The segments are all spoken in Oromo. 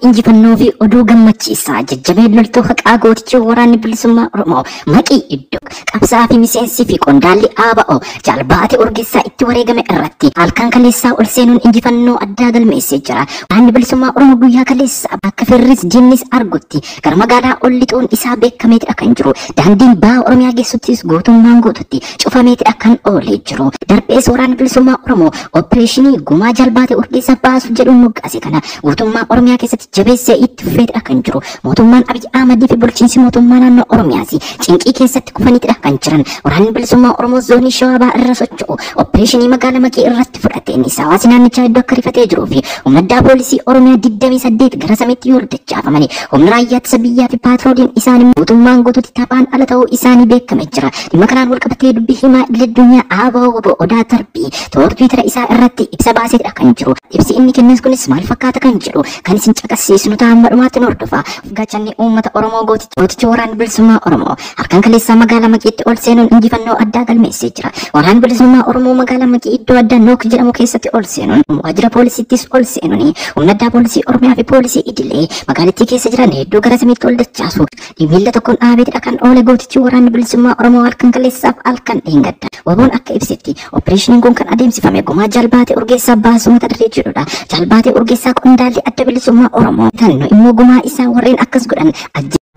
injifannoo fi oduu gammachiisaa jajjabee loltuu haqaa gootichi waraanni bilisummaa Oromoo maqii iddoo qabsaa fi miseensi fi qondaalli ABO jalbaate Urgeessaa itti wareegame irratti halkan kaleessaa ol seenuun injifannoo addaa galmeessee jira. Waraanni bilisummaa Oromoo guyyaa kaleessaa bakka firris jinnis argutti gara magaalaa ol lixuun isaa beekameetidha kan jiru. Daandiin baha Oromiyaa geessuttis gootummaan gootutti cufameetidha kan oolee jiru. Darbees waraanni bilisummaa Oromoo opereeshinii gumaa jalbaate Urgeessaa baasu jedhuun moggaase kana gootummaa Oromiyaa keessatti jabeessee itti fufeetidha kan jiru. Mootummaan Abiy Ahmad fi bulchiinsi mootummaa naannoo Oromiyaas cinqii keessatti kufanitidha kan jiran. Waraanni bilisummaa Oromoo zoonii Shawaa Bahaa irra socho'u opereeshinii magaalaa Maqii irratti fudhateen hawaasni naannichaa iddoo akka rifatee jiruu fi humna addaa poolisii Oromiyaa 28 gara samiitti yoo dachaafamanii humna raayyaa ittisa biyyaa fi paatrooliin isaanii mootummaan guutuutti taphaan ala ta'uu isaanii beekamee jira. Dhimma kanaan wal qabatee dubbii himaa idil-addunyaa ABO Odaa Tarbii Tiwiitara isaa irratti ibsa baaseetidha kan jiru. Ibsi inni kennes kunis maal fakkaata kan jedhu kan isin caqasiisnu ta'an madhumaatti nu hordofaa. Gaachanni uummata Oromoo gootichi waraanni bilisummaa Oromoo halkan kaleessaa magaalaa Maqiitti ol seenuun injifannoo addaa galmeessee jira. Waraanni bilisummaa Oromoo magaalaa Maqii iddoo addaa Nook jedhamu keessatti ol seenuun waajjira poolisiittis ol seenuun humna addaa poolisii Oromiyaa fi poolisii idilee magaalattii keessa jiran hedduu gara samiitti ol dachaasu. Miila tokkoon dhaabeetidha kan oole gootichi waraanni bilisummaa Oromoo halkan kaleessaaf halkan dheengadda. Waboon akka ibsetti opereeshiniin kun kan adeemsifame gumaa jalbaate Urgeessaa baasu mata duree jedhudha. Jalbaate Urgeessaa qondaalli adda bilisummaa Oromoo tanno immoo gumaa isaa warreen akkas godhan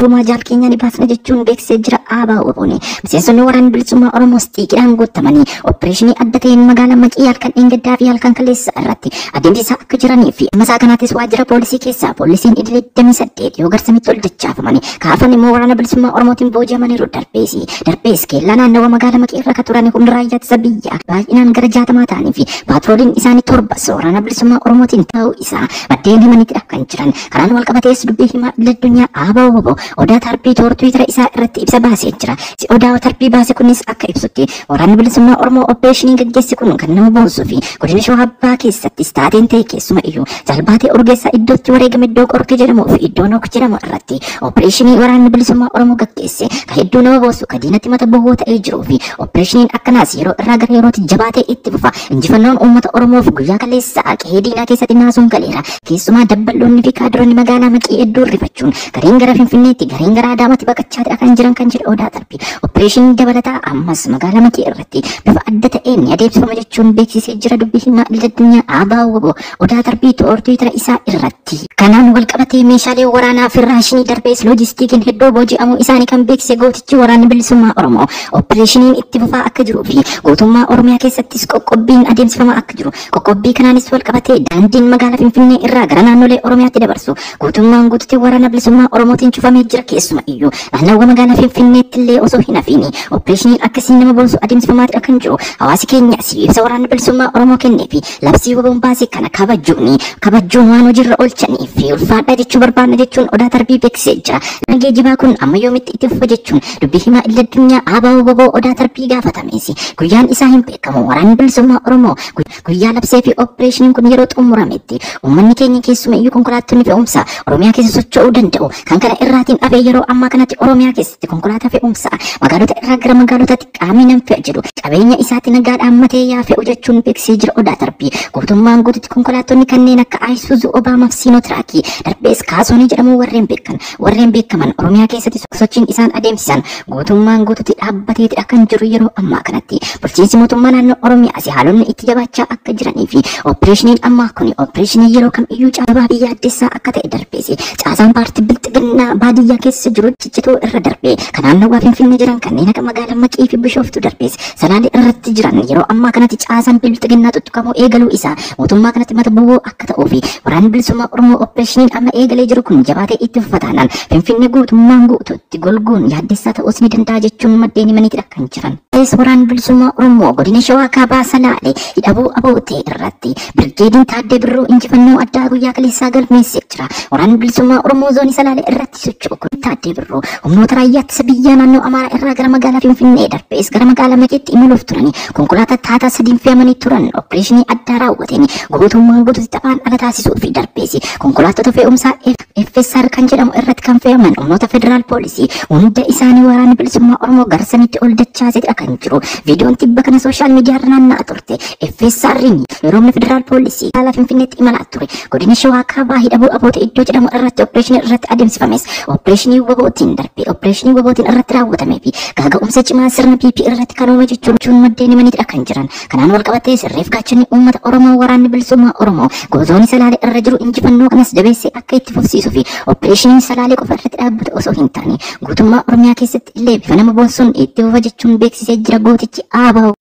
gumaa jaal keenya ni baasna jechuun beeksisee jira. ABO miseensonni waraanni bilisummaa Oromoo xiiqidhaan guutamanii opereeshinii adda ta'een magaalaa Maqii halkan dheengaddaa fi halkan kaleessaa irratti adeemsisaa akka jiranii fi amma isaa kanaatis waajjira poolisii keessaa poolisiin idilee 28 yoo garsamitti ol dachaafamanii kaafan immoo waraana bilisummaa Oromootiin booji'amaniiru. Darbees keellaa naannawa magaalaa Maqii irra kan turan humna raayyaa ittisa biyyaa baay'inaan gara 60 ta'anii fi paatrooliin isaanii 7 waraana bilisummaa Oromootiin ta'uu isaa maddeen himaniitidha kan jiran. Kanaan wal qabatees dubbii himaa idil-addunyaa ABO Odaa Tarbii Tiwiitara isaa irratti ibsa baasee jira. Odaa Tarbii baase kunis akka ibsutti waraanni bilisummaa Oromoo opereeshinii gaggeesse kun kan nama boonsuu fi godina Shawaa Bahaa keessattis taateen ta'e keessuma iyyuu jalbaatee Urgeessaa iddootti wareegame iddoo Qorkee jedhamuu fi iddoo Nook jedhamu irratti opereeshinii waraanni bilisummaa Oromoo gaggeesse kan hedduu nama boonsu kan diinatti mata bohoo ta'ee jiruu fi opereeshiniin akkanaas yeroo irraa gara yerootti jabaatee itti fufa. Injifannoon uummata Oromoof guyyaa kaleessaa qe'ee diinaa keessatti naasuun galeera. Keessumaa dabballoonni fi kaadiroonni magaalaa Maqii hedduu rifachuun gariin gara Finfinneetti gariin gara Adaamaatti baqachaa kan jiran kan jedhe Odaa Tarbii opereeshinii dabalataa ammas magaalaa Maqii irratti bifa adda ta'een ni adeemsifama jechuun beeksisee jira. Dubbii himaa idil-addunyaa ABO Odaa Tarbii Tiwiitara isaa irratti. Kanaan wal qabatee meeshaalee waraanaa fi raashinii darbees loojistikiin hedduu booji'amuu isaanii kan beeksise gootichi waraanni bilisummaa Oromoo opereeshiniin itti fufaa akka jiruu fi gootummaa Oromiyaa keessattis qoqqobbiin adeemsifamaa akka jiru. Qoqqobbii kanaanis wal qabatee daandiin magaalaa Finfinnee irraa gara naannolee Oromiyaatti dabarsu gootummaan guututti waraana bilisummaa Oromootiin cufamee jira. Keessuma iyyuu naannawa magaalaa Finfinneetti illee osoo hin hafiin opereeshiniin akkasiin nama boonsu adeemsifamaatidha kan jiru. Hawaasi keenyas ibsa waraanni bilisummaa Oromoo kennee fi labsii waboon baasee kana kabajuun waan hojiirra oolchanii fi ulfaadha jechuu barbaadna jechuun Odaa Tarbii beeksisee jira. Geejjibaa kun amma yoomitti itti fufa jechuun dubbii himaa idil-addunyaa ABO Odaa Tarbii gaafatamees guyyaan isaa hin beekamu. Waraanni bilisummaa Oromoo guyyaa labsee fi opereeshiniin kun yeroo xumurametti uummanni keenya keessuma iyyuu konkolaattonni fe'umsaa Oromiyaa keessa socho'uu danda'u. Kan kana irraatiin dhafee yeroo ammaa kanatti Oromiyaa keessatti konkolaataa fe'umsaa magaalota irraa gara magaalotaatti qaamni nam fe'a jedhu qabeenya isaatti nagaadhaan matee yaa fe'u jechuun beeksisee jira. Odaa Tarbii guutummaan guututti konkolaattonni kanneen akka Isuzu, Obaamaa fi Siinootiraakii darbees Kaasonii jedhamu warreen beekaman Oromiyaa keessatti sochiin isaan adeemsisan guutummaan guututti dhaabbateetidha kan jiru. Yeroo ammaa kanatti bulchiinsi mootummaa naannoo Oromiyaas haalonni itti jabaachaa akka jiranii fi opereeshiniin ammaa kun opereeshinii yeroo kam iyyuu caalaa biyya addeessaa akka ta'e darbees caasaan paartii bilxiginnaa baadiyyaa keessa jiru ciccituu irra darbee kan naannawaa Finfinnee jiran kanneen akka magaalaa Maqii fi Bishooftuu darbees Salaalee irratti jiran yeroo ammaa kanatti caasaan bilxiginnaa tuttuqamuu eegaluu isaa mootummaa kanatti mata bu'uu akka ta'uu fi waraanni bilisummaa Oromoo opereeshiniin amma eegalee jiru kun jabaatee itti fufatanaan Finfinnee guutummaan guutuutti golguun yaaddessaa ta'uus ni danda'a jechuun maddeen himaniitidha kan jiran. Waraanni bilisummaa Oromoo godina Shawaa Kaabaa Salaalee hidhabuu abootee irratti birgeediin Taaddee Birruu injifannoo addaa guyyaa kaleessaa galmeessee jira. Waraanni bilisummaa Oromoo zoonii Salaalee irratti socho'u kun taatee birroo humnoota raayyaatti isa biyyaa naannoo Amaaraa irraa gara magaalaa Finfinnee darbees gara magaalaa Maqeetti imaluuf turani konkolaataa taataa sadiin fe'amanii turan opereeshinii addaa raawwatanii guutummaan guutuutti taphaan ala taasisuu fi darbees konkolaattota fe'umsaa FSR kan jedhamu irratti kan fe'aman humnoota federaal poolisii hunda isaanii waraanni bilisummaa Oromoo garsanitti ol dachaasedha kan jiru viidiyoon tibba kana sooshaal miidiyaa irra naanna'aa turte FSR'n yeroo federaal poolisii magaalaa Finfinneetti imalaa ture godina Shawaa kaabaa hidhabuu aboota iddoo jedhamu irratti opereeshinii irratti adeemsifames opereeshinii wabootiin darbe opereeshinii wabootiin irratti raawwatamee fi gaaga'umsa cimaa sirna PP irratti kan uume jechuun maddeen himaniidha kan jiran kanaan wal qabatee sirreef gaachanni uummata Oromoo waraanni bilisummaa Oromoo gozoon Salaalee irra jiru injifannoo kanas jabeessee akka itti fufsiisuu fi opereeshinii Salaalee qofa irratti dhaabbatu osoo hin taane guutummaa Oromiyaa keessatti illee bifa nama boonsuun itti fufa jechuun beeksisee jira gootichi ABO.